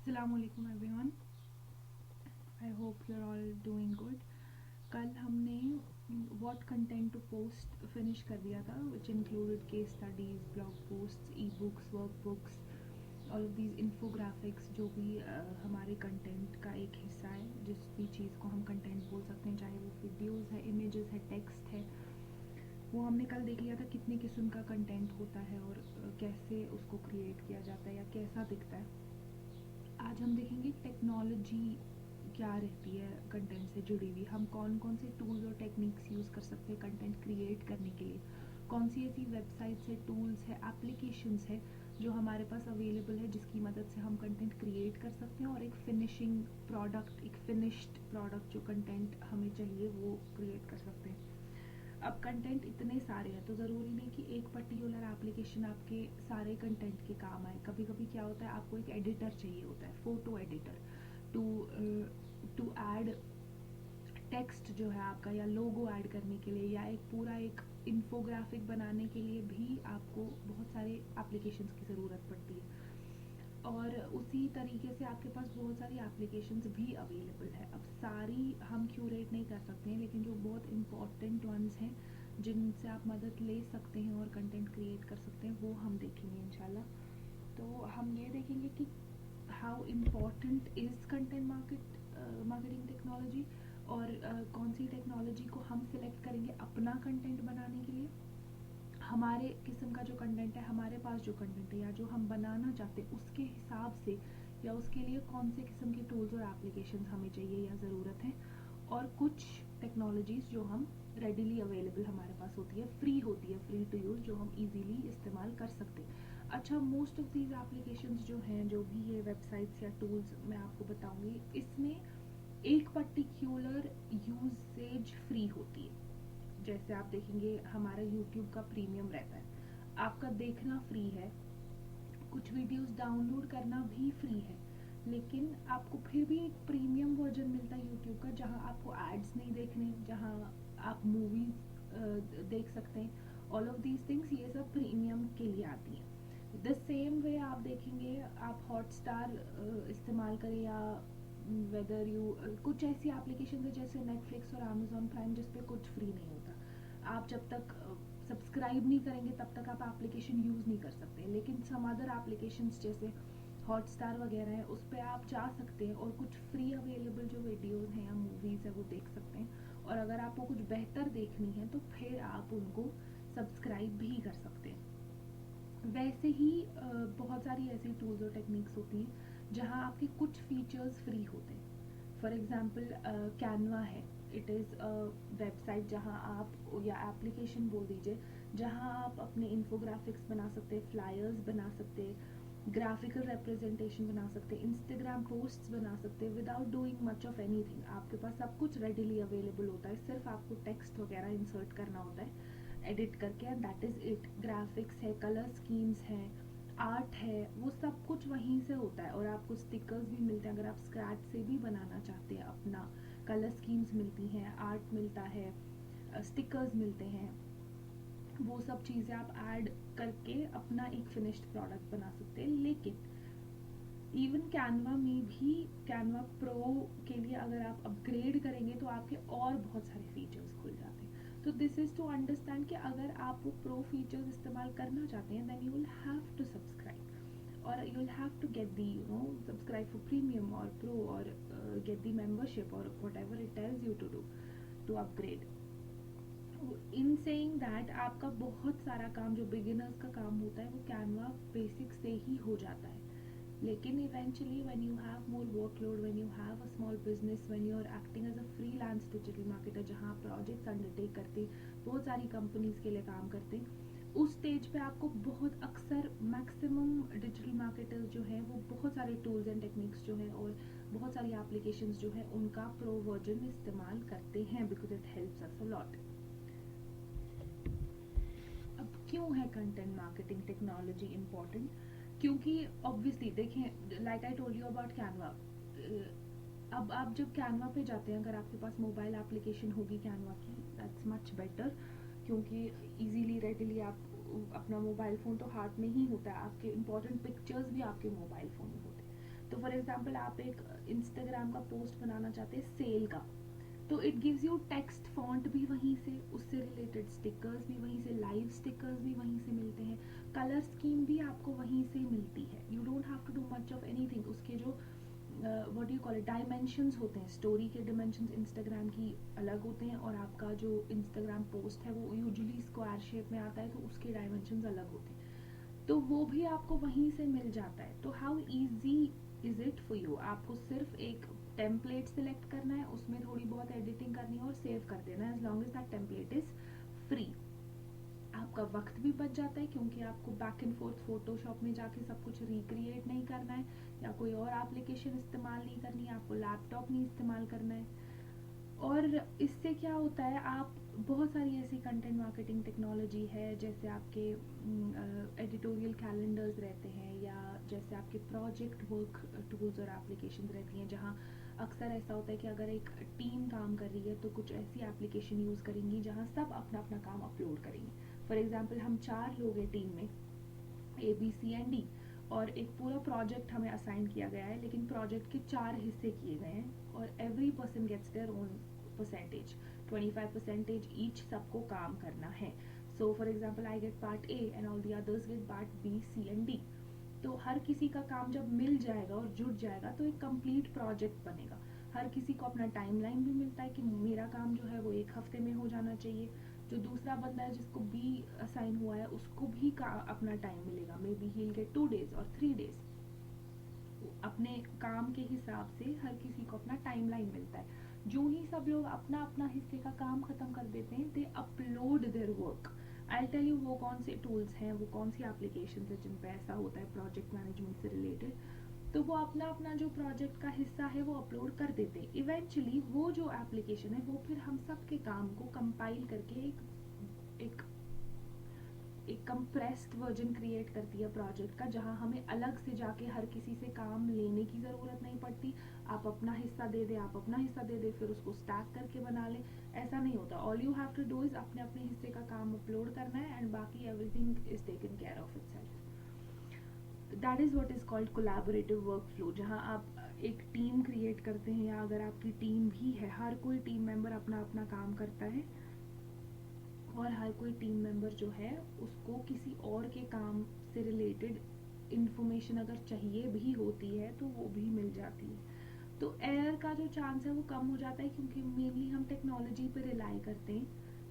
अस्सलामुअलैकुम everyone. I hope you are all doing good. कल हमने what content to post finish कर दिया था, which included case studies, blog posts, ebooks, workbooks, all of these infographics जो भी हमारे कंटेंट का एक हिस्सा है। जिस भी चीज़ को हम कंटेंट बोल सकते हैं, चाहे वो वीडियोज़ है, इमेजेस है, टेक्स्ट है, वो हमने कल देख लिया था कितनी किस्म का कंटेंट होता है और कैसे उसको क्रिएट किया जाता है या कैसा दिखता है। आज हम देखेंगे टेक्नोलॉजी क्या रहती है कंटेंट से जुड़ी हुई। हम कौन कौन से टूल्स और टेक्निक्स यूज़ कर सकते हैं कंटेंट क्रिएट करने के लिए, कौन सी ऐसी वेबसाइट्स है, टूल्स है, एप्लीकेशंस है जो हमारे पास अवेलेबल है जिसकी मदद से हम कंटेंट क्रिएट कर सकते हैं और एक फिनिशिंग प्रोडक्ट, एक फिनिश्ड प्रोडक्ट जो कंटेंट हमें चाहिए वो क्रिएट कर सकते हैं। अब कंटेंट इतने सारे हैं तो ज़रूरी नहीं कि एक पर्टिकुलर एप्लीकेशन आपके सारे कंटेंट के काम आए। कभी कभी क्या होता है, आपको एक एडिटर चाहिए होता है, photo editor, to to add text जो है आपका, या लोगो ऐड करने के लिए, या एक पूरा एक इन्फोग्राफिक बनाने के लिए भी आपको बहुत सारे एप्लीकेशंस की ज़रूरत पड़ती है। और उसी तरीके से आपके पास बहुत सारी एप्लीकेशंस भी अवेलेबल है। अब सारी हम क्यूरेट नहीं कर सकते हैं, लेकिन जो बहुत इम्पॉर्टेंट वंस हैं जिनसे आप मदद ले सकते हैं और कंटेंट क्रिएट कर सकते हैं वो हम देखेंगे इंशाल्लाह। तो हम ये देखेंगे कि how important is content marketing technology, और कौन सी टेक्नोलॉजी को हम सिलेक्ट करेंगे अपना कंटेंट बनाने के लिए। हमारे किस्म का जो कंटेंट है, हमारे पास जो कंटेंट है या जो हम बनाना चाहते हैं उसके हिसाब से, या उसके लिए कौन से किस्म के टूल्स और एप्लीकेशंस हमें चाहिए या ज़रूरत है। और कुछ टेक्नोलॉजीज़ जो हम रेडिली अवेलेबल हमारे पास होती है, फ्री होती है, फ्री टू यूज़, जो हम इजीली इस्तेमाल कर सकते हैं। अच्छा, मोस्ट ऑफ दीज एप्लीकेशंस जो हैं, जो भी ये वेबसाइट्स या टूल्स मैं आपको बताऊंगी, इसमें एक पर्टिकुलर यूसेज फ्री होती है। जैसे आप देखेंगे हमारा यूट्यूब का प्रीमियम रहता है, आपका देखना फ्री है, कुछ वीडियोस डाउनलोड करना भी फ्री है, लेकिन आपको फिर भी एक प्रीमियम वर्जन मिलता है यूट्यूब का, जहां आपको एड्स नहीं देखने, जहां आप मूवीज देख सकते हैं। ऑल ऑफ दीज थिंग्स ये सब प्रीमियम के लिए आती हैं। द सेम वे आप देखेंगे, आप हॉटस्टार इस्तेमाल करें या वेदर यू कुछ ऐसी एप्लीकेशन है जैसे नेटफ्लिक्स और अमेजोन प्राइम जिस पे कुछ फ्री नहीं होता। आप जब तक सब्सक्राइब नहीं करेंगे तब तक आप एप्लीकेशन यूज़ नहीं कर सकते। लेकिन सम अदर एप्लीकेशंस जैसे हॉटस्टार वगैरह है, उस पर आप जा सकते हैं और कुछ फ्री अवेलेबल जो वीडियोज़ हैं या मूवीज़ है वो देख सकते हैं। और अगर आपको कुछ बेहतर देखनी है तो फिर आप उनको सब्सक्राइब भी कर सकते हैं। वैसे ही बहुत सारी ऐसी टूल्स और टेक्निक्स होती हैं जहाँ आपके कुछ फीचर्स फ्री होते हैं। फॉर एग्ज़ाम्पल कैनवा है, इट इज़ अ वेबसाइट जहाँ आप, या एप्लीकेशन बोल दीजिए, जहाँ आप अपने इन्फोग्राफिक्स बना सकते हैं, फ्लायर्स बना सकते हैं, ग्राफिकल रिप्रेजेंटेशन बना सकते हैं, इंस्टाग्राम पोस्ट्स बना सकते हैं without doing much of anything. आपके पास सब कुछ रेडिली अवेलेबल होता है, सिर्फ आपको टेक्स्ट वगैरह इंसर्ट करना होता है एडिट करके, and that is it. Graphics है, कलर स्कीम्स हैं, आर्ट है, वो सब कुछ वहीं से होता है। और आपको स्टिकर्स भी मिलते हैं अगर आप स्क्रैच से भी बनाना चाहते हैं अपना। कलर स्कीम्स मिलती हैं, आर्ट मिलता है, स्टिकर्स मिलते हैं, वो सब चीज़ें आप ऐड करके अपना एक फिनिश्ड प्रोडक्ट बना सकते हैं। लेकिन इवन कैनवा में भी, कैनवा प्रो के लिए अगर आप अपग्रेड करेंगे तो आपके और बहुत सारे फीचर्स खुल जाते हैं। तो दिस इज़ टू अंडरस्टैंड कि अगर आप वो प्रो फीचर्स इस्तेमाल करना चाहते हैं then you will have to subscribe, और you will have to get the subscribe for premium और प्रो, और गेट दी मेंबरशिप और whatever it tells you to do to upgrade. In saying that आपका बहुत सारा काम जो beginners का काम होता है वो कैनवा बेसिक से ही हो जाता है। लेकिन eventually when you have more workload, when you have a small business, when you are acting as a freelance digital marketer, जहाँ आप प्रोजेक्ट्स अंडरटेक करते, बहुत सारी कंपनीज के लिए काम करते, उस स्टेज पे आपको बहुत अक्सर मैक्सिमम डिजिटल मार्केटर्स जो हैं वो बहुत सारे टूल्स एंड टेक्निक्स जो हैं और बहुत सारी एप्लीकेशंस जो हैं उनका प्रो वर्जन इस्तेमाल करते हैं, because it helps us a lot. अब क्यों है कंटेंट मार्केटिंग टेक्नोलॉजी इम्पॉर्टेंट? क्योंकि ऑब्वियसली देखें, like I told you about Canva, अब आप जब कैनवा पे जाते हैं, अगर आपके पास मोबाइल एप्लीकेशन होगी कैनवा की, दैट्स मच बेटर, क्योंकि इजीली रेडिली आप अपना मोबाइल फ़ोन तो हाथ में ही होता है, आपके इंपॉर्टेंट पिक्चर्स भी आपके मोबाइल फ़ोन में होते हैं। तो फॉर एग्जांपल आप एक इंस्टाग्राम का पोस्ट बनाना चाहते हैं सेल का, तो it gives you text font भी वहीं से, उससे रिलेटेड स्टिकर्स भी वहीं से, लाइव स्टिकर्स भी वहीं से मिलते हैं, कलर स्कीम भी आपको वहीं से मिलती है। You don't have to do much of anything. उसके जो what you call it dimensions होते हैं, स्टोरी के डायमेंशंस इंस्टाग्राम की अलग होते हैं, और आपका जो इंस्टाग्राम पोस्ट है वो यूजुअली स्क्वायर शेप में आता है, तो उसके डायमेंशंस अलग होते हैं, तो वो भी आपको वहीं से मिल जाता है। तो how easy is it for you, आपको सिर्फ एक टेम्पलेट सिलेक्ट करना है, उसमें थोड़ी बहुत एडिटिंग करनी है और सेव कर देना है, as long as that template is free. आपका वक्त भी बच जाता है, क्योंकि आपको बैक एंड फोर्थ फोटोशॉप में जाके सब कुछ रिक्रिएट नहीं करना है, या कोई और एप्लीकेशन इस्तेमाल नहीं करनी है, आपको लैपटॉप नहीं इस्तेमाल करना है। और इससे क्या होता है, आप बहुत सारी ऐसी कंटेंट मार्केटिंग टेक्नोलॉजी है, जैसे आपके एडिटोरियल कैलेंडर्स रहते हैं, या जैसे आपके प्रोजेक्ट वर्क टूल्स और एप्लीकेशन रहती हैं, जहाँ अक्सर ऐसा होता है कि अगर एक टीम काम कर रही है तो कुछ ऐसी एप्लीकेशन यूज़ करेंगी जहाँ सब अपना अपना काम अपलोड करेंगे। फॉर एग्जांपल हम 4 लोग हैं टीम में, ABCD, और एक पूरा प्रोजेक्ट हमें असाइन किया गया है, लेकिन प्रोजेक्ट के 4 हिस्से किए गए हैं, और every person gets their own percentage, 25% each सबको काम करना है। So for example I get part A and all the others get part B, C and D। तो हर किसी का काम जब मिल जाएगा और जुड़ जाएगा तो एक कंप्लीट प्रोजेक्ट बनेगा। हर किसी को अपना टाइमलाइन भी मिलता है कि मेरा काम जो है वो 1 हफ्ते में हो जाना चाहिए, जो दूसरा बंदा है जिसको B असाइन हुआ है उसको भी अपना टाइम मिलेगा, may be he will get 2 days और 3 days। अपने काम के हिसाब से हर किसी को अपना टाइमलाइन मिलता है। जो ही सब लोग अपना अपना हिस्से का काम खत्म कर देते हैं, they upload their work. I tell you वो कौन से टूल्स हैं, वो कौन सी एप्लीकेशन है जिन पे ऐसा होता है प्रोजेक्ट मैनेजमेंट से रिलेटेड। तो वो अपना अपना जो प्रोजेक्ट का हिस्सा है वो अपलोड कर देते हैं। इवेंचुअली वो जो एप्लीकेशन है वो फिर हम सब के काम को कंपाइल करके एक एक कंप्रेस्ड वर्जन क्रिएट करती है प्रोजेक्ट का, जहाँ हमें अलग से जाके हर किसी से काम लेने की ज़रूरत नहीं पड़ती। आप अपना हिस्सा दे दे, आप अपना हिस्सा दे दे, फिर उसको स्टैक करके बना ले, ऐसा नहीं होता। All you have to do is अपने अपने हिस्से का काम अपलोड करना है, एंड बाकी everything is taken care of itself. That is what is called collaborative work flow, जहाँ आप एक टीम क्रिएट करते हैं, या अगर आपकी टीम भी है, हर कोई टीम मेंबर अपना अपना काम करता है, और हर कोई टीम मेंबर जो है उसको किसी और के काम से रिलेटेड इंफॉर्मेशन अगर चाहिए भी होती है तो वो भी मिल जाती है। तो एरर का जो चांस है वो कम हो जाता है, क्योंकि मेनली हम टेक्नोलॉजी पे रिलाई करते हैं,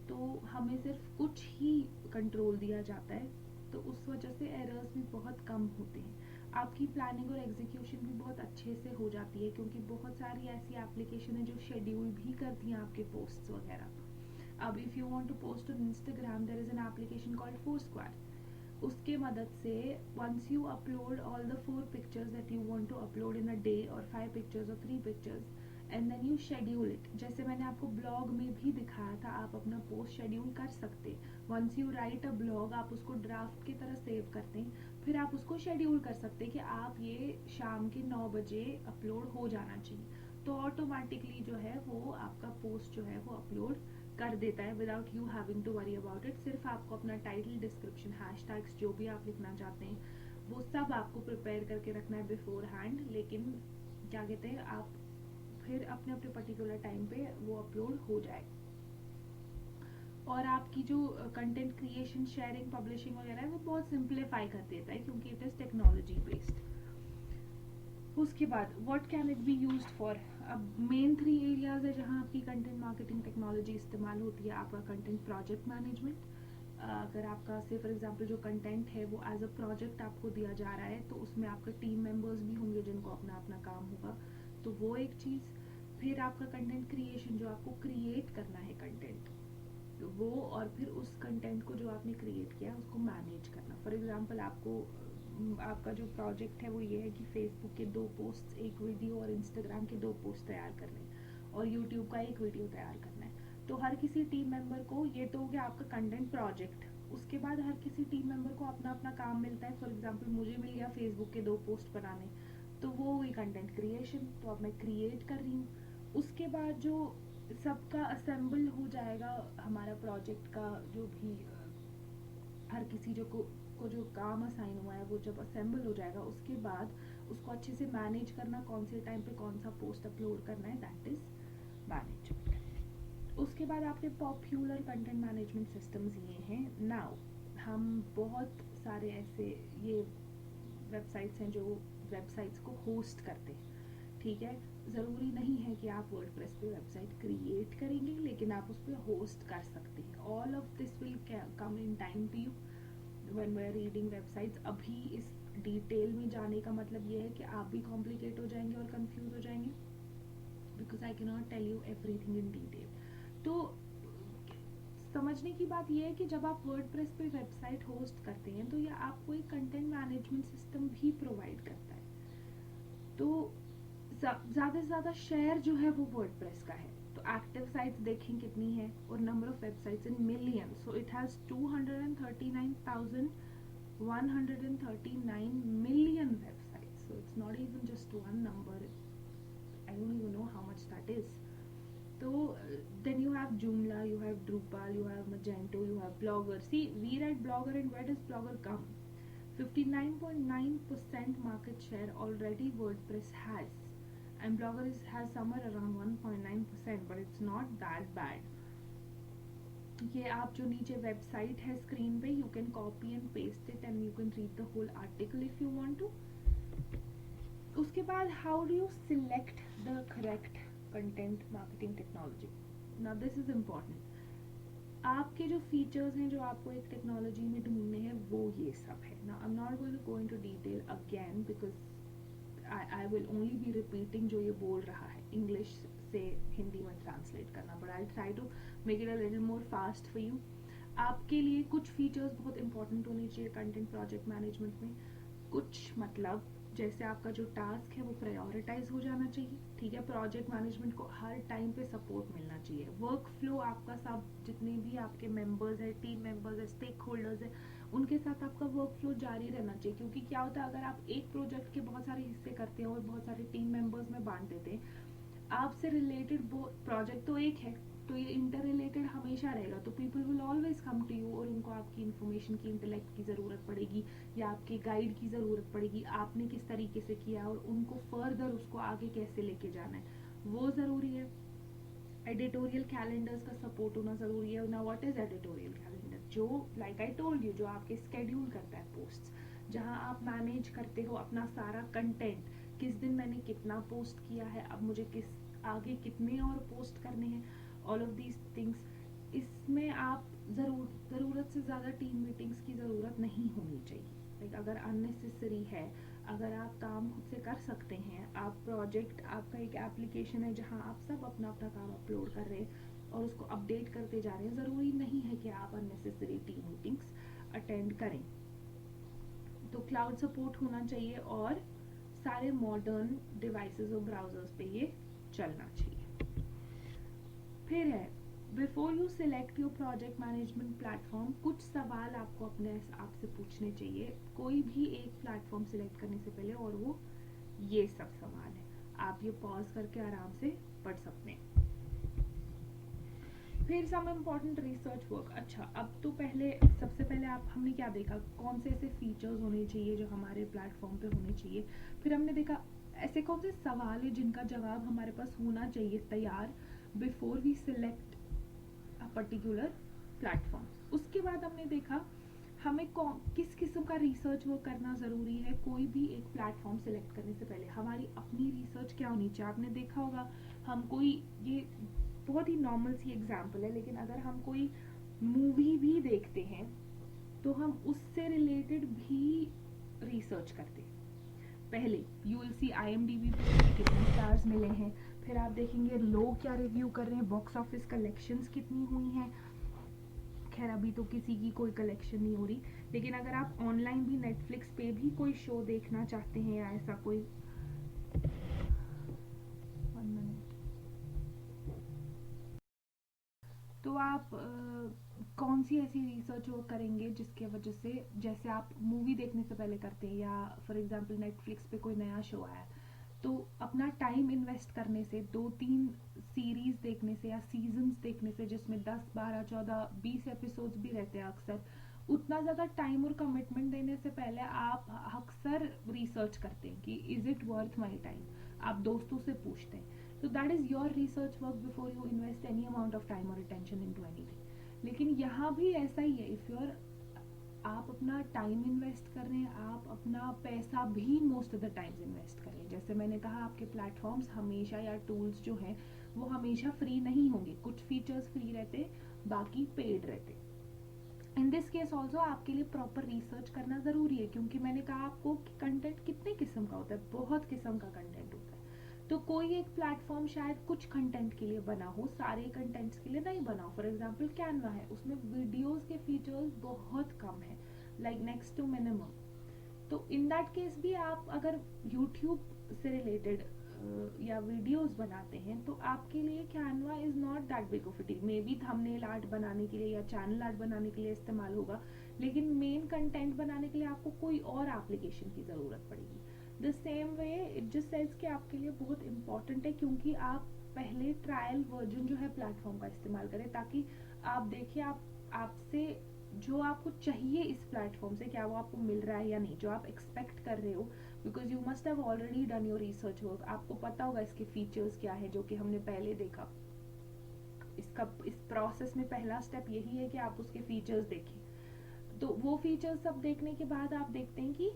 तो हमें सिर्फ कुछ ही कंट्रोल दिया जाता है, तो उस वजह से एरर्स भी बहुत कम होते हैं। आपकी प्लानिंग और एग्जीक्यूशन भी बहुत अच्छे से हो जाती है, क्योंकि बहुत सारी ऐसी एप्लीकेशन है जो शेड्यूल भी करती हैं आपके पोस्ट्स वगैरह। अब if you want to post on Instagram, there is an application called Foursquare. उसके मदद से once you upload all the 4 pictures that you want to upload in a day, और 5 पिक्चर्स और 3 pictures, and then you schedule it, जैसे मैंने आपको blog में भी दिखाया था, आप अपना पोस्ट शेड्यूल कर सकते हैं। Once you write a blog, आप उसको ड्राफ्ट की तरह सेव करते हैं, फिर आप उसको शेड्यूल कर सकते हैं कि आप ये शाम के 9 बजे अपलोड हो जाना चाहिए, तो ऑटोमेटिकली जो है वो आपका पोस्ट जो है वो अपलोड कर देता है without you having to worry about it. सिर्फ आपको अपना टाइटल, डिस्क्रिप्शन, हैशटैग्स जो भी आप लिखना चाहते हैं वो सब आपको प्रिपेयर करके रखना है बिफोर हैंड, लेकिन क्या कहते हैं, आप फिर अपने अपने पर्टिकुलर टाइम पे वो अपलोड हो जाए। और आपकी जो कंटेंट क्रिएशन, शेयरिंग, पब्लिशिंग वगैरह है वो बहुत सिंप्लीफाई कर देता है, क्योंकि इट इज़ टेक्नोलॉजी बेस्ड। उसके बाद what can it be used for. अब मेन 3 एरियाज है जहाँ आपकी कंटेंट मार्केटिंग टेक्नोलॉजी इस्तेमाल होती है। आपका कंटेंट प्रोजेक्ट मैनेजमेंट, अगर आपका से फॉर एग्जांपल जो कंटेंट है वो एज अ प्रोजेक्ट आपको दिया जा रहा है, तो उसमें आपके टीम मेंबर्स भी होंगे जिनको अपना अपना काम होगा, तो वो एक चीज़। फिर आपका कंटेंट क्रिएशन, जो आपको क्रिएट करना है कंटेंट, तो वो, और फिर उस कंटेंट को जो आपने क्रिएट किया उसको मैनेज करना। फॉर एग्जांपल आपका जो प्रोजेक्ट है वो ये है कि फेसबुक के 2 पोस्ट, एक वीडियो, और इंस्टाग्राम के 2 पोस्ट तैयार करने हैं, और यूट्यूब का एक वीडियो तैयार करना है। तो हर किसी टीम मेंबर को, ये तो हो गया आपका कंटेंट प्रोजेक्ट। उसके बाद हर किसी टीम मेंबर को अपना अपना काम मिलता है। फॉर एग्जांपल मुझे मिल गया फेसबुक के 2 पोस्ट बनाने, तो वो हुई कंटेंट क्रिएशन, तो अब मैं क्रिएट कर रही हूँ। उसके बाद जो सबका असेंबल हो जाएगा, हमारा प्रोजेक्ट का जो भी हर किसी को जो काम असाइन हुआ है वो जब असेंबल हो जाएगा, उसके बाद उसको अच्छे से मैनेज करना, कौन से टाइम पे कौन सा पोस्ट अपलोड करना है, दैट इज मैनेजमेंट। उसके बाद आपने पॉपुलर कंटेंट मैनेजमेंट सिस्टम्स लिए हैं। नाउ हम बहुत सारे ऐसे ये वेबसाइट्स हैं जो वेबसाइट्स को होस्ट करते हैं, ठीक है। ज़रूरी नहीं है कि आप वर्डप्रेस पे वेबसाइट क्रिएट करेंगे, लेकिन आप उस पर होस्ट कर सकते हैं। All of this will come in time to you when we are reading websites. अभी इस डिटेल में जाने का मतलब ये है कि आप भी कॉम्प्लिकेट हो जाएंगे और कंफ्यूज हो जाएंगे, because I can not tell you everything in detail. तो समझने की बात यह है कि जब आप वर्डप्रेस पे वेबसाइट होस्ट करते हैं तो ये आपको एक कंटेंट मैनेजमेंट सिस्टम भी प्रोवाइड करता है। तो ज़्यादा से ज़्यादा शेयर जो है वो वर्डप्रेस का है। तो एक्टिव साइट्स देखें कितनी है, और number of websites in million. So it has 239,139 million websites. So it's not even just one number. I don't even know how much that is. So then you have Joomla, you have Drupal, you have Magento, you have Blogger. See, we read Blogger, and where does Blogger come? 59.9% market share already WordPress has, and Blogger has somewhere around 1.9%, but it's not that bad. ये आप जो नीचे website है screen पे, you can copy and paste it and you can read the whole article if you want to. उसके बाद how do you select the correct content marketing technology. Now this is important. आपके जो features हैं जो आपको एक technology में ढूंढने हैं वो ये सब है। Now I am not going to go into detail again, because I will only be repeating जो ये बोल रहा है, इंग्लिश से हिंदी में ट्रांसलेट करना, but I try to make it a little more fast for you. आपके लिए कुछ फीचर्स बहुत इंपॉर्टेंट होने चाहिए कंटेंट प्रोजेक्ट मैनेजमेंट में। कुछ मतलब जैसे आपका जो टास्क है वो प्रायोरिटाइज हो जाना चाहिए, ठीक है। प्रोजेक्ट मैनेजमेंट को हर टाइम पे सपोर्ट मिलना चाहिए। वर्क फ्लो आपका सब, जितने भी आपके मेंबर्स है, टीम मेंबर्स है, स्टेक होल्डर्स है, उनके साथ आपका वर्क फ्लो जारी रहना चाहिए। क्योंकि क्या होता है, अगर आप एक प्रोजेक्ट के बहुत सारे हिस्से करते हैं और बहुत सारे टीम मेंबर्स में बांट देते हैं, आपसे रिलेटेड प्रोजेक्ट तो एक है, तो ये इंटर रिलेटेड हमेशा रहेगा, तो people will always come to you, और उनको आपकी इन्फॉर्मेशन की, इंटेलेक्ट की ज़रूरत पड़ेगी, या आपके गाइड की ज़रूरत पड़ेगी, आपने किस तरीके से किया और उनको फर्दर उसको आगे कैसे लेके जाना है, वो ज़रूरी है। एडिटोरियल कैलेंडर्स का सपोर्ट होना ज़रूरी है। ना व्हाट इज़ एडिटोरियल कैलेंडर? जो लाइक आई टोल्ड यू, जो आपके स्केड्यूल करता है पोस्ट्स, जहाँ आप मैनेज करते हो अपना सारा कंटेंट, किस दिन मैंने कितना पोस्ट किया है, अब मुझे किस आगे कितने और पोस्ट करने हैं, ऑल ऑफ दीज थिंग्स। इसमें आप ज़रूरत से ज़्यादा टीम मीटिंग्स की ज़रूरत नहीं होनी चाहिए। लाइक अगर अननेसेसरी है, अगर आप काम खुद से कर सकते हैं, आप प्रोजेक्ट, आपका एक एप्लीकेशन है जहाँ आप सब अपना अपना काम अपलोड कर रहे हैं और उसको अपडेट करते जा रहे हैं, ज़रूरी नहीं है कि आप अननेसेसरी टीम मीटिंग्स अटेंड करें। तो क्लाउड सपोर्ट होना चाहिए, और सारे मॉडर्न डिवाइसेस और ब्राउजर्स पे ये चलना चाहिए। फिर है, before you select your project management platform, कुछ सवाल आपको अपने आप से पूछने चाहिए कोई भी एक प्लेटफॉर्म सिलेक्ट करने से पहले, और वो ये सब सवाल है। आप ये पॉज करके आराम से पढ़ सकते हैं। फिर सम इम्पॉर्टेंट रिसर्च वर्क। अच्छा, अब तो सबसे पहले हमने क्या देखा, कौन से ऐसे फीचर्स होने चाहिए जो हमारे प्लेटफॉर्म पे होने चाहिए। फिर हमने देखा ऐसे कौन से सवाल है जिनका जवाब हमारे पास होना चाहिए तैयार, before we select a particular platform. उसके बाद हमने देखा हमें किस किस्म का रिसर्च वर्क करना ज़रूरी है कोई भी एक प्लेटफॉर्म सिलेक्ट करने से पहले। हमारी अपनी रिसर्च क्या होनी चाहिए। आपने देखा होगा, हम कोई, ये बहुत ही नॉर्मल सी एग्जांपल है, लेकिन अगर हम कोई मूवी भी देखते हैं तो हम उससे रिलेटेड भी रिसर्च करते हैं। पहले यू विल सी IMDb पे कितने स्टार्स मिले हैं, फिर आप देखेंगे लोग क्या रिव्यू कर रहे हैं, बॉक्स ऑफिस कलेक्शंस कितनी हुई हैं। खैर अभी तो किसी की कोई कलेक्शन नहीं हो रही, लेकिन अगर आप ऑनलाइन भी नेटफ्लिक्स पे भी कोई शो देखना चाहते हैं या ऐसा कोई, तो आप कौन सी ऐसी रिसर्च वो करेंगे जिसके वजह से, जैसे आप मूवी देखने से पहले करते हैं, या फॉर एग्जांपल नेटफ्लिक्स पे कोई नया शो आया, तो अपना टाइम इन्वेस्ट करने से, 2-3 सीरीज देखने से या सीजन्स देखने से जिसमें 10, 12, 14, 20 एपिसोड्स भी रहते हैं अक्सर, उतना ज़्यादा टाइम और कमिटमेंट देने से पहले आप अक्सर रिसर्च करते हैं कि is it worth my time, आप दोस्तों से पूछते हैं। तो that is your research work before you invest any amount of time और अटेंशन इन टू एनीथिंग। लेकिन यहाँ भी ऐसा ही है, इफ़ यूर आप अपना टाइम इन्वेस्ट कर रहे हैं, आप अपना पैसा भी most of the times invest कर रहे हैं। जैसे मैंने कहा, आपके प्लेटफॉर्म्स हमेशा या टूल्स जो हैं वो हमेशा फ्री नहीं होंगे, कुछ फीचर्स फ्री रहते, बाकी पेड रहते। इन दिस केस ऑल्सो आपके लिए प्रॉपर रिसर्च करना ज़रूरी है, क्योंकि मैंने कहा आपको कि कंटेंट कितने किस्म का होता है, बहुत किस्म का कंटेंट होता है। तो कोई एक प्लेटफॉर्म शायद कुछ कंटेंट के लिए बना हो, सारे कंटेंट्स के लिए नहीं बना हो। फॉर एग्जांपल कैनवा है, उसमें वीडियोस के फीचर्स बहुत कम है, लाइक नेक्स्ट टू मिनिमम। तो इन दैट केस भी आप अगर यूट्यूब से रिलेटेड या वीडियोस बनाते हैं तो आपके लिए Canva is not that big of a deal. May be thumbnail art बनाने के लिए या चैनल आर्ट बनाने के लिए इस्तेमाल होगा, लेकिन मेन कंटेंट बनाने के लिए आपको कोई और एप्लीकेशन की ज़रूरत पड़ेगी। The same way it just says कि आपके लिए बहुत इंपॉर्टेंट है, क्योंकि आप पहले ट्रायल वर्जन जो है प्लेटफॉर्म का इस्तेमाल करें, ताकि आप देखिए आपसे जो आपको चाहिए इस प्लेटफॉर्म से, क्या वो आपको मिल रहा है या नहीं, जो आप एक्सपेक्ट कर रहे हो। Because you must have already done your research work, आपको पता होगा इसके फीचर्स क्या है, जो कि हमने पहले देखा। इस प्रोसेस में पहला स्टेप यही है कि आप उसके फीचर्स देखें। तो वो फीचर्स सब देखने के बाद आप देखते हैं कि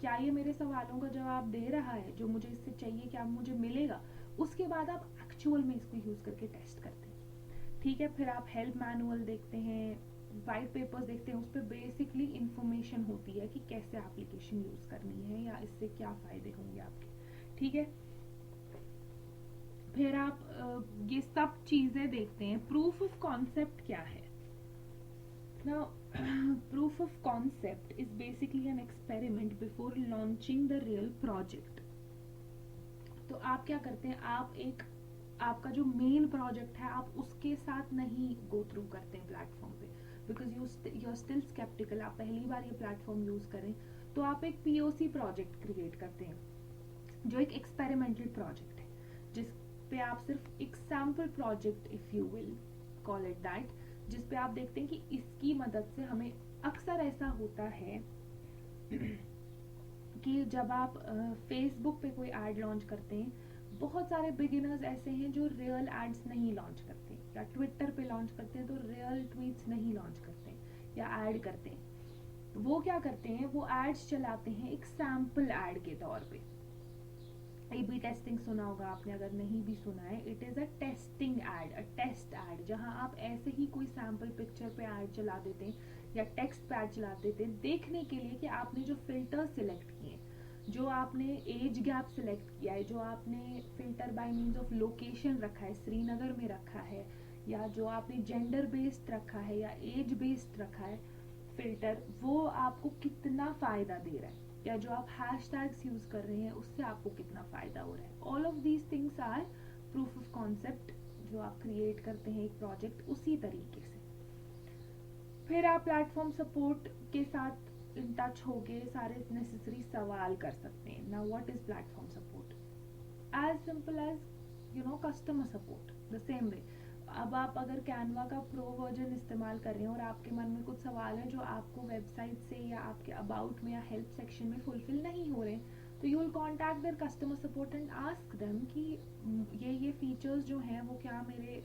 क्या ये मेरे सवालों का जवाब दे रहा है, जो मुझे इससे चाहिए क्या मुझे मिलेगा। उसके बाद आप एक्चुअल में इसको यूज करके टेस्ट करते हैं। ठीक है, फिर आप हेल्प मैनुअल देखते हैं, वाइट पेपर्स देखते हैं, उस पर बेसिकली इंफॉर्मेशन होती है कि कैसे एप्लीकेशन यूज करनी है या इससे क्या फायदे होंगे आपके। ठीक है, फिर आप ये सब चीजें देखते हैं। प्रूफ ऑफ कॉन्सेप्ट क्या है? Now, proof of concept is basically an experiment before launching the real project. तो आप क्या करते हैं, आपका जो मेन प्रोजेक्ट है आप उसके साथ नहीं गो थ्रू करते हैं प्लेटफॉर्म पे, because you are still sceptical, आप पहली बार ये प्लेटफॉर्म यूज करें। तो आप एक पीओसी प्रोजेक्ट क्रिएट करते हैं, जो एक एक्सपेरिमेंटल प्रोजेक्ट है, जिस पे आप सिर्फ एक sample project, if you will call it that, जिस पे आप देखते हैं कि इसकी मदद से हमें, अक्सर ऐसा होता है कि जब आप फेसबुक पे कोई ऐड लॉन्च करते हैं, बहुत सारे बिगिनर्स ऐसे हैं जो रियल एड्स नहीं लॉन्च करते, या ट्विटर पे लॉन्च करते हैं तो रियल ट्वीट्स नहीं लॉन्च करते या ऐड करते हैं। वो क्या करते हैं, वो एड्स चलाते हैं एक सैम्पल ऐड के तौर पे। A/B टेस्टिंग सुना होगा आपने, अगर नहीं भी सुना है, it is a testing ad, a test ad, जहां आप ऐसे ही कोई सैम्पल पिक्चर पे ऐड चला देते हैं या टेक्स्ट पे ऐड चला देते हैं, देखने के लिए कि आपने जो फिल्टर सिलेक्ट किए, जो आपने एज गैप सिलेक्ट किया है, जो आपने filter by means of location रखा है, श्रीनगर में रखा है, या जो आपने जेंडर बेस्ड रखा है या एज बेस्ड रखा है फिल्टर, वो आपको कितना फ़ायदा दे रहा है, या जो आप हैशटैग्स यूज कर रहे हैं उससे आपको कितना फायदा हो रहा है। All of these things are proof of concept, जो आप क्रिएट करते हैं एक प्रोजेक्ट उसी तरीके से। फिर आप प्लेटफॉर्म सपोर्ट के साथ इन टच होके सारे नेसेसरी सवाल कर सकते हैं। Now what is platform support? As simple as customer support, the same way. अब आप अगर कैनवा का प्रो वर्जन इस्तेमाल कर रहे हैं और आपके मन में कुछ सवाल हैं जो आपको वेबसाइट से या आपके अबाउट में या हेल्प सेक्शन में फुलफिल नहीं हो रहे, तो you will contact there customer support and ask them कि ये फीचर्स जो हैं वो क्या मेरे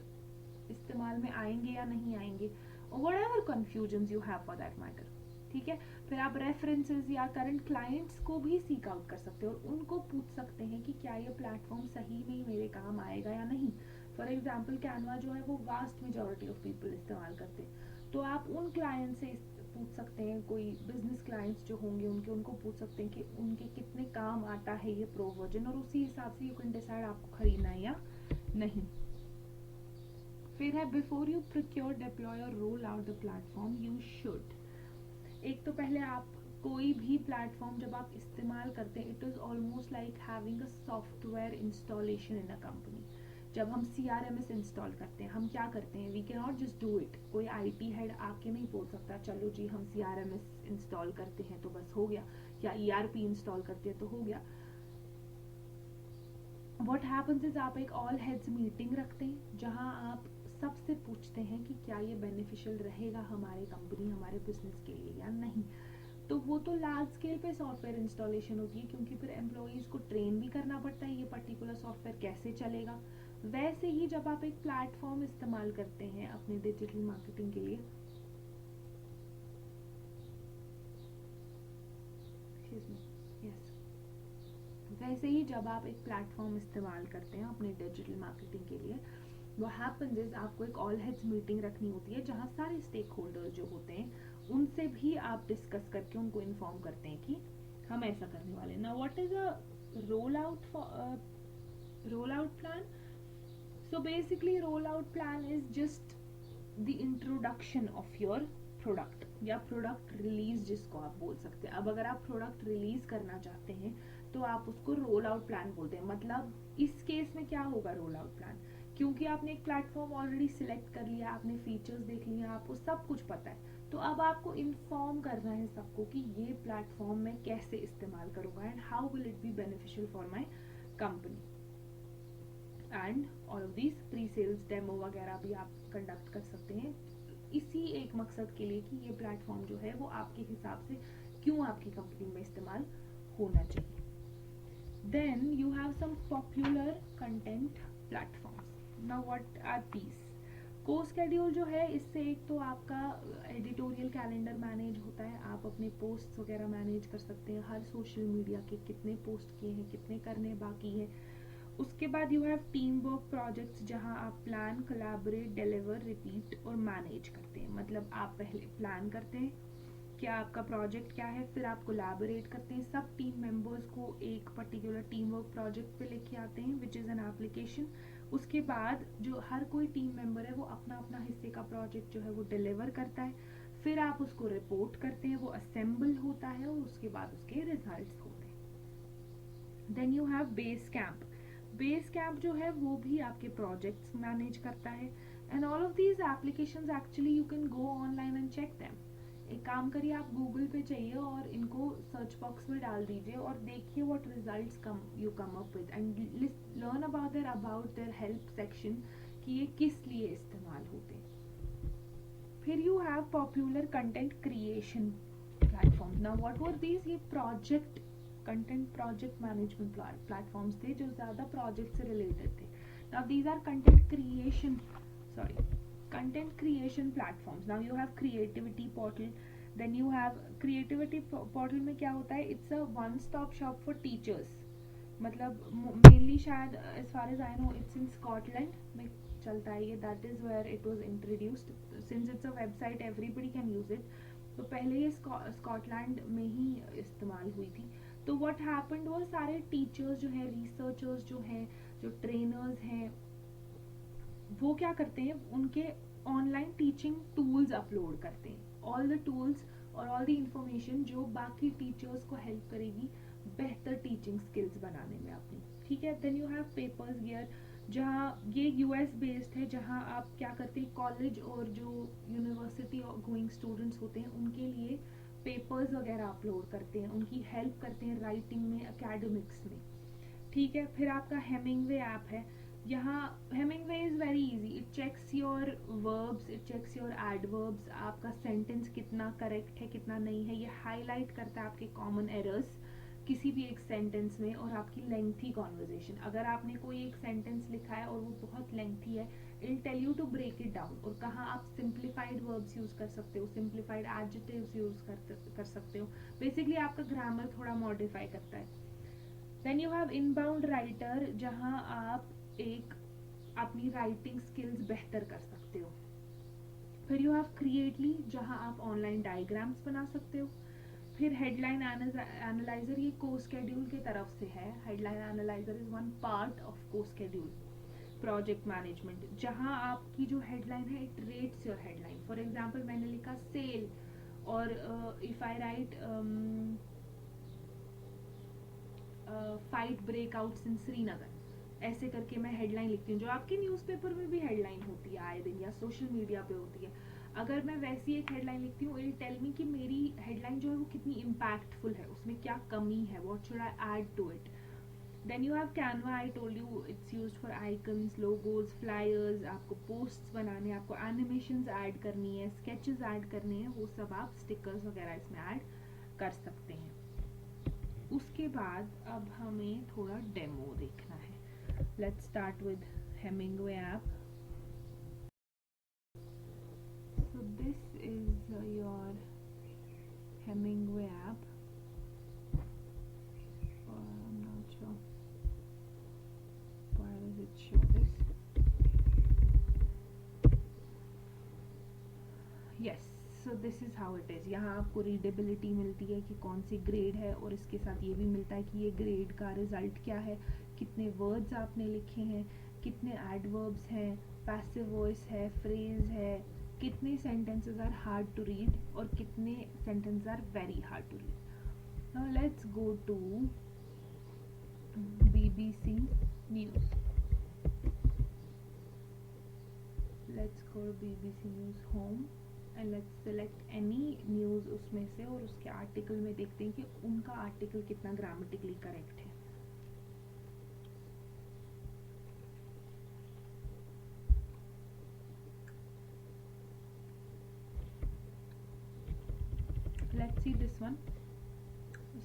इस्तेमाल में आएंगे या नहीं आएंगे, whatever confusions you have for that matter. ठीक है, फिर आप रेफरेंसेस या करंट क्लाइंट्स को भी सीक आउट कर सकते हो और उनको पूछ सकते हैं कि क्या ये प्लेटफॉर्म सही में मेरे काम आएगा या नहीं। फॉर एग्जाम्पल कैनवा जो है वो वास्ट मेजॉरिटी ऑफ पीपल इस्तेमाल करते हैं, तो आप उन क्लाइंट से पूछ सकते हैं, कोई बिजनेस क्लाइंट्स जो होंगे उनको पूछ सकते हैं कि उनके कितने काम आता है ये प्रो वर्जन, और उसी हिसाब से यू कैन डिसाइड आपको खरीदना है या नहीं। फिर है बिफोर यू प्रोक्योर, डिप्लॉय और roll out the platform you should. एक तो पहले आप कोई भी प्लेटफॉर्म जब आप इस्तेमाल करते हैं, it is almost like having a software installation in a company. जब हम CRMS इंस्टॉल करते हैं, हम क्या करते हैं, we can not just do it. कोई IT हेड आके नहीं बोल सकता चलो जी हम CRMS इंस्टॉल करते हैं तो बस हो गया, या ERP इंस्टॉल करते हैं तो हो गया। व्हाट हैपेंस इज आप एक ऑल हेड्स मीटिंग रखते हैं जहां आप सबसे पूछते हैं कि क्या ये बेनिफिशियल रहेगा हमारे कंपनी हमारे बिजनेस के लिए या नहीं। तो वो तो लार्ज स्केल पे सॉफ्टवेयर इंस्टॉलेशन होती है, क्योंकि फिर एम्प्लॉयज़ को ट्रेन भी करना पड़ता है ये पर्टिकुलर सॉफ्टवेयर कैसे चलेगा। वैसे ही जब आप एक प्लेटफॉर्म इस्तेमाल करते हैं अपने डिजिटल मार्केटिंग के लिए, वैसे ही जब आप एक प्लेटफॉर्म इस्तेमाल करते हैं अपने डिजिटल मार्केटिंग के लिए, वो हैपन्स इज आपको एक ऑल हेड्स मीटिंग रखनी होती है जहाँ सारे स्टेक होल्डर्स जो होते हैं उनसे भी आप डिस्कस करके उनको इन्फॉर्म करते हैं कि हम ऐसा करने वाले हैं। Now what is a roll out plan? So basically roll out plan is just the introduction of your product या प्रोडक्ट रिलीज जिसको आप बोल सकते हैं। अब अगर आप प्रोडक्ट रिलीज करना चाहते हैं तो आप उसको रोल आउट प्लान बोलते हैं। मतलब इस केस में क्या होगा रोल आउट प्लान, क्योंकि आपने एक प्लेटफॉर्म ऑलरेडी सिलेक्ट कर लिया, आपने फीचर्स देख लिया, आपको सब कुछ पता है, तो अब आपको इन्फॉर्म करना है सबको कि ये प्लेटफॉर्म मैं कैसे इस्तेमाल करूँगा and how will it be beneficial for my company. And all of these pre sales demo वगैरह भी आप कंडक्ट कर सकते हैं इसी एक मकसद के लिए कि ये प्लेटफॉर्म जो है वो आपके हिसाब से क्यों आपकी कंपनी में इस्तेमाल होना चाहिए। Then you have some popular content platforms. Now what are these? को स्केड्यूल जो है, इससे एक तो आपका एडिटोरियल कैलेंडर मैनेज होता है, आप अपने पोस्ट वगैरह मैनेज कर सकते हैं, हर सोशल मीडिया के कितने पोस्ट किए हैं, कितने करने बाकी है। उसके बाद you have team work projects जहां आप प्लान, कोलैबोरेट, डिलीवर, रिपीट और मैनेज करते हैं। मतलब आप पहले प्लान करते हैं क्या आपका प्रोजेक्ट क्या है, फिर आप कोलैबोरेट करते हैं, सब टीम मेंबर्स को एक पर्टिकुलर टीम वर्क प्रोजेक्ट पे लेके आते हैं विच इज़ एन एप्लीकेशन। उसके बाद जो हर कोई टीम मेंबर है वो अपना अपना हिस्से का प्रोजेक्ट जो है वो डिलीवर करता है, फिर आप उसको रिपोर्ट करते हैं, वो असेंबल होता है और उसके बाद उसके रिजल्ट्स होते हैं। Then you have Basecamp. Basecamp जो है वो भी आपके प्रोजेक्ट्स मैनेज करता है and all of these applications actually you can go online and check them. एक काम करिए, आप गूगल पे चाहिए और इनको सर्च बॉक्स में डाल दीजिए और देखिए what results you come up with and learn about their help section कि ये किस लिए इस्तेमाल होते हैं। फिर you have popular content creation platform. Now what were these? ये project content project management platforms थे जो ज़्यादा प्रोजेक्ट से रिलेटेड थे। Now these are content creation platforms. Now you have creativity portal, then you have creativity portal में क्या होता है, it's a one stop shop for teachers. मतलब mainly शायद as far as I know it's in Scotland में चलता है ये, that is where it was introduced. Since it's a website everybody can use it, तो पहले ये स्कॉटलैंड में ही इस्तेमाल हुई थी। तो what happened was सारे टीचर्स जो हैं, रिसर्चर्स जो हैं, जो ट्रेनर्स हैं, वो क्या करते हैं, उनके ऑनलाइन टीचिंग टूल्स अपलोड करते हैं, ऑल द टूल्स और ऑल द इंफॉर्मेशन जो बाकी टीचर्स को हेल्प करेगी बेहतर टीचिंग स्किल्स बनाने में अपनी। ठीक है। Then you have papers gear, जहाँ ये यूएस बेस्ड है, जहाँ आप क्या करते हैं, कॉलेज और जो यूनिवर्सिटी गोइंग स्टूडेंट्स होते हैं उनके लिए पेपर्स वगैरह अपलोड करते हैं, उनकी हेल्प करते हैं राइटिंग में, एकेडमिक्स में। ठीक है। फिर आपका हेमिंगवे ऐप है, यहाँ Hemingway is very easy, it checks your verbs, it checks your adverbs, आपका सेंटेंस कितना करेक्ट है कितना नहीं है, ये हाईलाइट करता है आपके कॉमन एरर्स किसी भी एक सेंटेंस में और आपकी लेंथी कॉन्वर्जेशन। अगर आपने कोई एक सेंटेंस लिखा है और वो बहुत लेंथी है, it tell you to break it down, और कहाँ आप सिंप्लीफाइड वर्ब्स यूज़ कर सकते हो, सिंप्लीफाइड एडजेक्टिव्स यूज़ कर सकते हो, बेसिकली आपका ग्रामर थोड़ा मॉडिफाई करता है। Then you have inbound writer, जहाँ आप एक अपनी राइटिंग स्किल्स बेहतर कर सकते हो। फिर यू हैव क्रिएटली, जहाँ आप ऑनलाइन डायग्राम्स बना सकते हो। फिर हेडलाइन एनालाइजर, ये को स्केड्यूल की तरफ से है। Headline analyzer is one part of CoSchedule project management, जहाँ आपकी जो हेडलाइन है it rates your headline. For example मैंने लिखा सेल और if I write fight breakouts in Srinagar, ऐसे करके मैं हेडलाइन लिखती हूँ, जो आपके न्यूज़पेपर में भी हेडलाइन होती है आए दिन या सोशल मीडिया पे होती है। अगर मैं वैसी एक हेडलाइन लिखती हूँ, इट टेल मी कि मेरी हेडलाइन जो है वो कितनी इम्पैक्टफुल है, उसमें क्या कमी है, what should I add to it. Then you have Canva. I told you it's used for icons, logos, flyers. आपको posts बनाने, आपको animations add करनी है, sketches add करने हैं, वो सब आप stickers वगैरह इसमें add कर सकते हैं. उसके बाद अब हमें थोड़ा demo देखना है. Let's start with Hemingway app. So this is your Hemingway app. I'm not sure. Why does it show this? Yes, so this is how it is. यहाँ आपको रीडेबिलिटी मिलती है कि कौन सी ग्रेड है, और इसके साथ ये भी मिलता है कि ये ग्रेड का रिजल्ट क्या है, कितने वर्ड्स आपने लिखे हैं, कितने एडवर्ब्स हैं, पैसिव वॉइस है, फ्रेज है, कितने sentences are hard to read और कितने sentences are very hard to read. Now let's go to BBC News. Let's go to BBC News home and let's select any news उसमें से, और उसके article में देखते हैं कि उनका आर्टिकल कितना ग्रामेटिकली करेक्ट है. Let's see this one.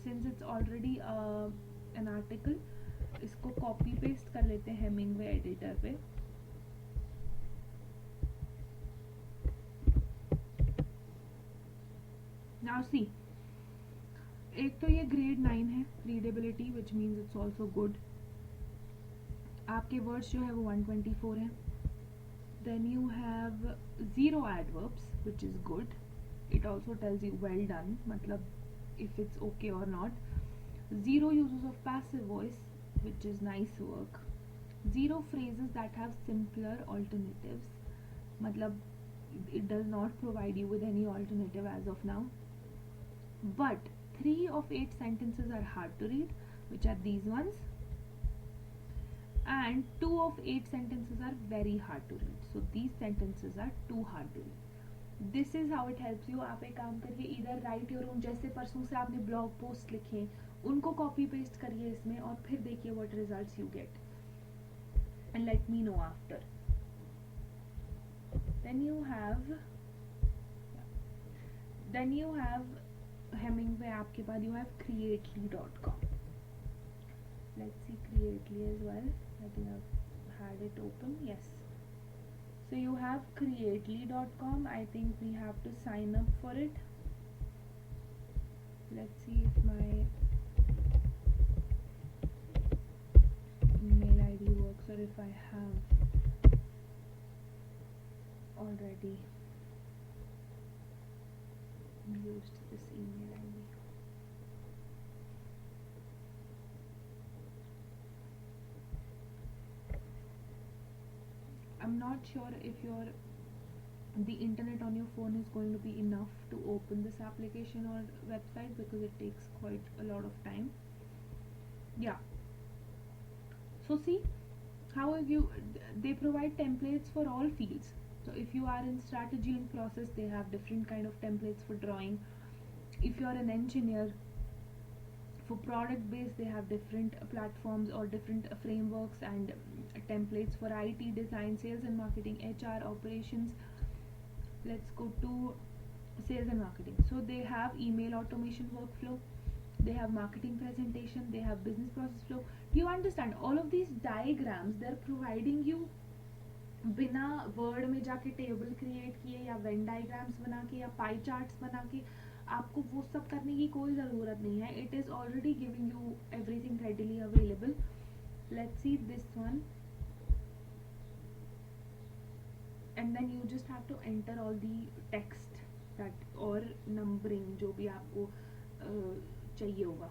Since it's already an article, इसको कॉपी पेस्ट कर लेते हैं हेमिंगवे एडिटर पे. Now see, एक तो ये ग्रेड 9 है readability, which means it's also good. आपके वर्ड्स जो है वो 124 हैं. Then you have 0 adverbs which is good. It also tells you well done, मतलब if it's okay or not. 0 uses of passive voice, which is nice work. 0 phrases that have simpler alternatives, matlab it does not provide you with any alternative as of now. But 3 of 8 sentences are hard to read, which are these ones, and 2 of 8 sentences are very hard to read. So these sentences are too hard to read. This is how it helps you. आप एक काम करिए, इधर right your own, जैसे परसों से आपने blog post लिखे उनको कॉपी पेस्ट करिए इसमें, और फिर देखिए what results you get and let me know after. Then you have Hemingway app के बाद you have creately.com. Let's see creately as well. I think I've had it open. Yes. So you have creately.com. I think we have to sign up for it. Let's see if my email ID works, or if I have already used this email ID. I'm not sure if the internet on your phone is going to be enough to open this application or website, because it takes quite a lot of time. Yeah. So see how they provide templates for all fields. So if you are in strategy and process, they have different kind of templates for drawing. If you are an engineer, for product based, they have different platforms or different frameworks and templates for IT, design, sales and marketing, HR, operations. Let's go to sales and marketing. So they have email automation workflow, they have marketing presentation, they have business process flow. Do you understand? All of these diagrams, they're providing you बिना word में जाके table create किए या Venn diagrams बना के या pie charts बना के आपको वो सब करने की कोई ज़रूरत नहीं है. It is already giving you everything readily available. Let's see this one, and then you just have to enter all the text that और नंबरिंग जो भी आपको चाहिए होगा.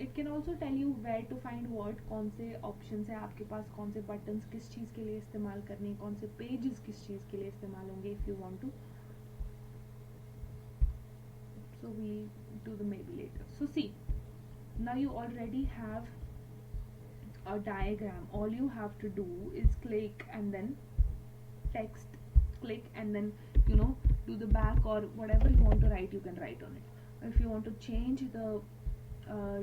It can also tell you where to find word, कौन से option है आपके पास, कौन से बटन्स किस चीज़ के लिए इस्तेमाल करने, कौन से पेजेस किस चीज़ के लिए इस्तेमाल होंगे if you want to. So we do the maybe later. So see, now you already have a diagram. All you have to do is click and then text, click and then do the back or whatever you want to write, you can write on it. If you want to change the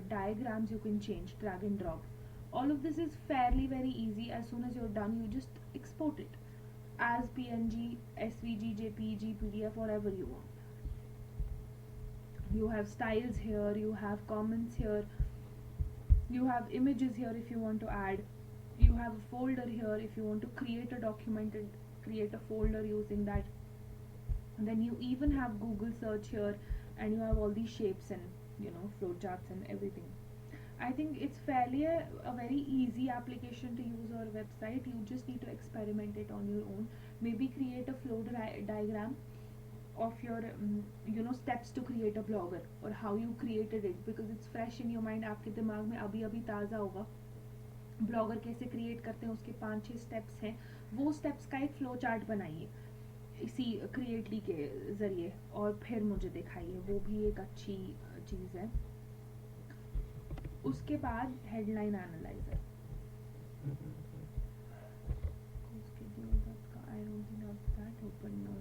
diagrams, you can change, drag and drop. All of this is fairly very easy. As soon as you're done, you just export it as PNG, SVG, JPG, PDF, whatever you want. You have styles here, you have comments here, you have images here if you want to add, you have a folder here if you want to create a document and create a folder using that. And then you even have Google search here, and you have all these shapes and flowcharts and everything. I think it's fairly a very easy application to use our website. You just need to experiment it on your own. Maybe create a flow diagram of your steps to create a blogger, or how you created it, because it's fresh in your mind. आपके दिमाग में अभी अभी ताज़ा होगा blogger कैसे create करते हैं, उसके 5-6 स्टेप्स हैं. वो स्टेप्स का एक फ्लो चार्ट बनाइए इसी क्रिएटली के ज़रिए, और फिर मुझे दिखाइए. वो भी एक अच्छी चीज़ है. उसके बाद headline analyser. I don't think I have that open now.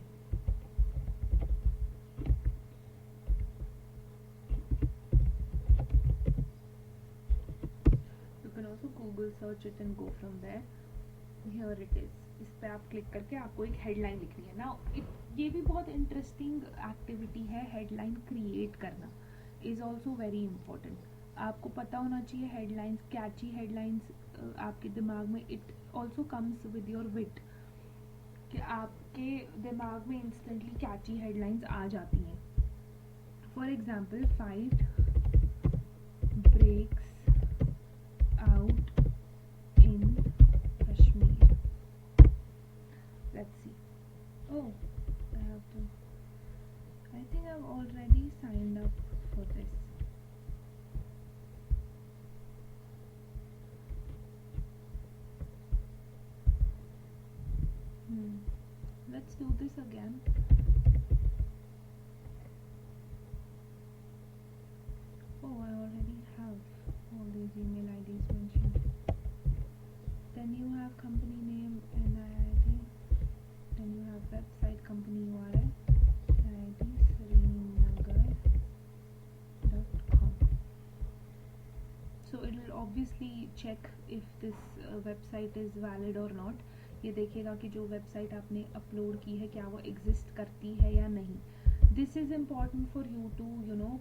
Also Google search it and go from there. Here it is. इस पे आप क्लिक करके आपको एक हेडलाइन लिखनी है ना. ये भी बहुत इंटरेस्टिंग एक्टिविटी है. हेडलाइन क्रिएट करना इज़ ऑल्सो वेरी इंपॉर्टेंट. आपको पता होना चाहिए हेडलाइंस, कैची हेडलाइंस आपके दिमाग में. It also comes with your wit, कि आपके दिमाग में इंस्टेंटली कैची हेडलाइंस आ जाती हैं. For example, fight breaks out in Kashmir. Let's see. Oh, I have to. I think I've already signed up for this. Let's do this again. Oh, I already have all these email IDs mentioned. Then you have company name, NIIT. Then you have website, company URL, NIITSrinagar.com. So it will obviously check if this website is valid or not. ये देखेगा कि जो website आपने upload की है क्या वो exist करती है या नहीं. This is important for you to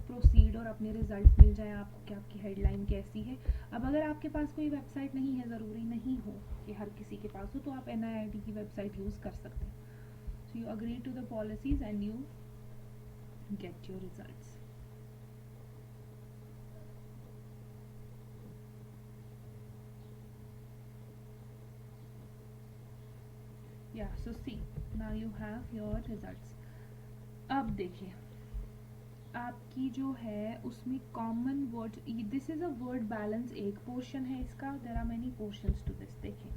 proceed, और अपने रिजल्ट मिल जाए आपको कि आपकी हेडलाइन कैसी है. अब अगर आपके पास कोई वेबसाइट नहीं है, ज़रूरी नहीं हो कि हर किसी के पास हो, तो आप NIIT की वेबसाइट यूज़ कर सकते हैं. So you agree to the policies and you get your results. Yeah, so see, now you have your results. अब देखिए, आपकी जो है उसमें common word, this is a word balance. एक पोर्शन है इसका. There are many portions to this. देखिए,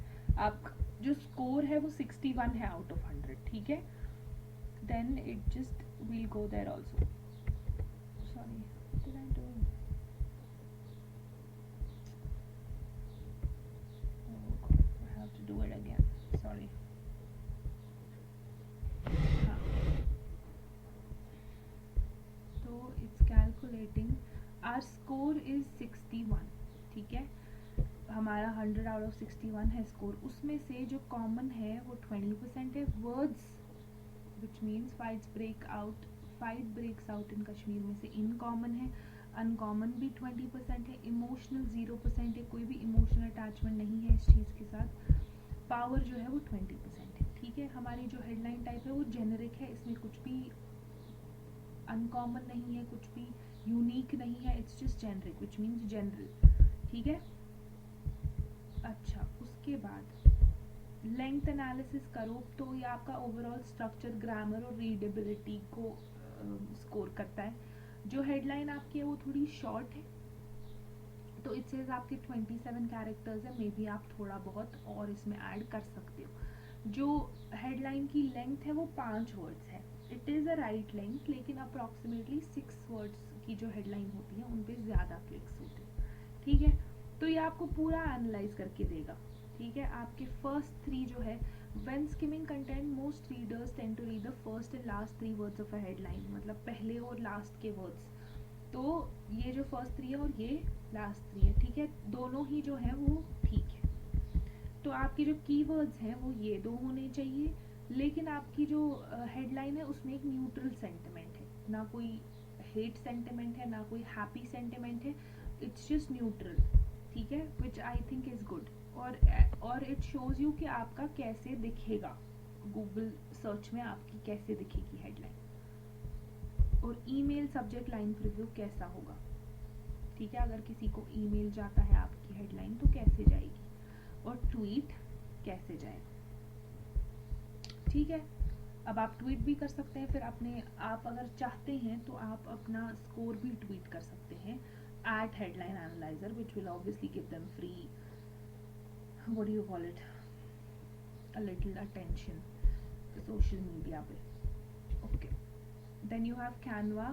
आप जो स्कोर है वो 61 है आउट ऑफ 100. ठीक है. Then it just will go there also. Sorry, did I do it? I have to do it again. Sorry. Calculating. Our score is 61. ठीक है. हमारा 100 आउट ऑफ 61 है स्कोर. उसमें से जो कॉमन है वो 20% है. Words which means fights breaks out in Kashmir में से इन कॉमन है. अनकॉमन भी 20% है. इमोशनल 0% है. कोई भी इमोशनल अटैचमेंट नहीं है इस चीज़ के साथ. पावर जो है वो 20% है. ठीक है. हमारी जो हेडलाइन टाइप है वो जेनरिक है. इसमें कुछ भी अनकॉमन नहीं है, कुछ भी यूनिक नहीं है. It's just generic which means general. ठीक है. अच्छा, उसके बाद लेंथ एनालिसिस करो तो ये आपका ओवरऑल स्ट्रक्चर, ग्रामर और रीडेबिलिटी को स्कोर करता है. जो हेडलाइन आपकी है वो थोड़ी शॉर्ट है, तो इट्स आपके 27 कैरेक्टर्स है. मे बी आप थोड़ा बहुत और इसमें ऐड कर सकते हो. जो हेडलाइन की लेंथ है वो 5 वर्ड्स है. It is a right length, लेकिन अप्रॉक्सीमेटली 6 वर्ड्स की जो हेडलाइन होती है उन पे ज़्यादा क्लिक्स होते हैं. ठीक है. तो ये आपको पूरा एनालाइज करके देगा. ठीक है. आपके फर्स्ट 3 जो है, when skimming content most readers tend to read the first and last 3 words of a headline. मतलब पहले और लास्ट के वर्ड्स तो ये जो फर्स्ट 3 है और ये लास्ट 3 है, ठीक है, दोनों ही जो है वो ठीक है। तो आपके जो कीवर्ड्स हैं वो ये 2 होने चाहिए, लेकिन आपकी जो हेडलाइन है उसमें एक न्यूट्रल सेंटिमेंट है, ना कोई हेट सेंटिमेंट है ना कोई हैप्पी सेंटिमेंट है, इट्स जस्ट न्यूट्रल, ठीक है, विच आई थिंक इज गुड। और इट शोज यू कि आपका कैसे दिखेगा गूगल सर्च में, आपकी कैसे दिखेगी हेडलाइन, और ईमेल सब्जेक्ट लाइन प्रीव्यू कैसा होगा, ठीक है, अगर किसी को ईमेल जाता है आपकी हेडलाइन तो कैसे जाएगी, और ट्वीट कैसे जाएगा, ठीक है। अब आप ट्वीट भी कर सकते हैं, फिर अपने आप अगर चाहते हैं तो आप अपना स्कोर भी ट्वीट कर सकते हैं at headline analyzer, which will obviously give them free, what do you call it, a little attention social media पे, okay. Then you have Canva.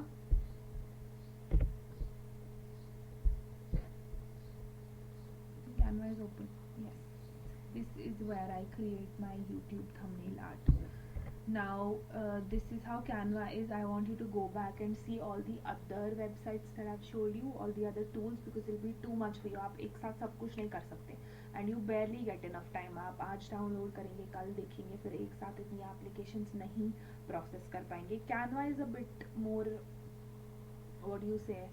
Canva is open, yes. This is where I create my YouTube thumbnail art. Now this is how Canva is. I want you to go back and see all the other websites that I've showed you, all the other tools, because it'll be too much for you. आप एक साथ सब कुछ नहीं कर सकते, and you barely get enough time. आप आज डाउनलोड करेंगे, कल देखेंगे, फिर एक साथ इतनी applications नहीं प्रोसेस कर पाएंगे. Canva is a bit more, what do you say,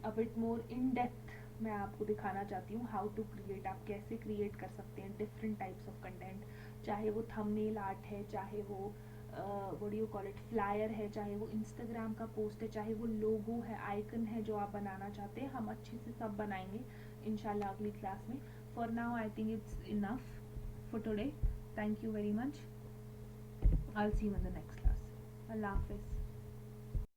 a bit more in depth. मैं आपको दिखाना चाहती हूँ हाउ टू क्रिएट, आप कैसे क्रिएट कर सकते हैं डिफरेंट टाइप्स ऑफ कंटेंट, चाहे वो थंबनेल आर्ट है, चाहे वो what do you call it flyer है, चाहे वो इंस्टाग्राम का पोस्ट है, चाहे वो लोगो है, आइकन है जो आप बनाना चाहते हैं, हम अच्छे से सब बनाएंगे इंशाल्लाह अगली क्लास में. For now I think it's enough for today. Thank you very much. I will see you in the next class. अल्लाह हाफिज़.